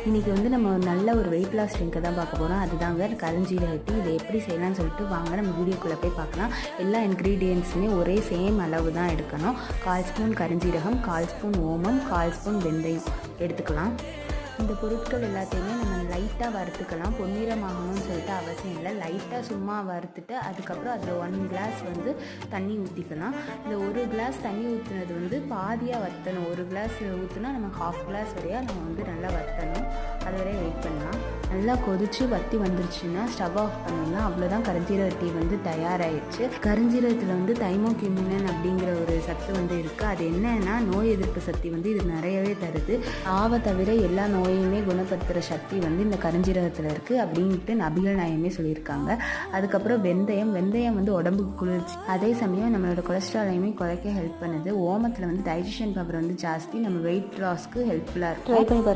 இன்றைக்கி வந்து நம்ம நல்ல ஒரு வெயிட் லாஸ் ட்ரிங்கை தான் பார்க்க போகிறோம். அதுதாங்க கருஞ்சீரக டீ. இதை எப்படி செய்யலாம்னு சொல்லிட்டு வாங்க நம்ம வீடியோக்குள்ளே போய் பார்க்கலாம். எல்லா இன்க்ரீடியன்ட்ஸுமே ஒரே சேம் அளவு தான் எடுக்கணும். 1/4 ஸ்பூன் கருஞ்சீரகம், 1/4 ஸ்பூன் ஓமம், 1/4 ஸ்பூன் வெந்தயம் எடுத்துக்கலாம். இந்த பொருட்கள் எல்லாத்தையுமே நம்ம லைட்டாக வறுத்துக்கலாம். பொன்னிறமாகணும்னு சொல்லிட்டு அவசியம் இல்லை. லைட்டாக சும்மா வறுத்துட்டு அதுக்கப்புறம் அதில் 1 கிளாஸ் வந்து தண்ணி ஊற்றிக்கலாம். இந்த 1 கிளாஸ் தண்ணி ஊற்றுனது வந்து பாதியாக வற்றணும். 1 கிளாஸ் ஊற்றுனா நம்ம 1/2 கிளாஸ் வரையாக நம்ம வந்து நல்லா வற்றணும். அது வரையும் வெயிட் பண்ணலாம். நல்லா கொதித்து வற்றி வந்துருச்சுன்னா ஸ்டவ் ஆஃப் பண்ணிடலாம். அவ்வளோதான், கருஞ்சீரக டீ வந்து தயாராகிடுச்சு. கருஞ்சீரகத்தில் வந்து தைமோக்யூமினன் அப்படிங்கிற ஒரு சத்து வந்து இருக்குது. அது என்னன்னா நோய் எதிர்ப்பு சக்தி வந்து இது நிறையவே தருது. ஆவை தவிர எல்லா நோயுமே குணப்படுத்துகிற சக்தி வந்து இந்த கருஞ்சீரகத்தில் இருக்குது அப்படின்ட்டு நபிகள் நாயமே சொல்லியிருக்காங்க. அதுக்கப்புறம் வெந்தயம் வந்து உடம்புக்கு குளிர்ச்சி. அதே சமயம் நம்மளோட கொலஸ்ட்ராலையுமே குறைக்க ஹெல்ப் பண்ணுது. ஓமத்தில் வந்து டைஜஷன் பவர் வந்து ஜாஸ்தி. நம்ம வெயிட் லாஸ்க்கு ஹெல்ப்ஃபுல்லாக இருக்கும். ட்ரை பண்ணி பாருங்க.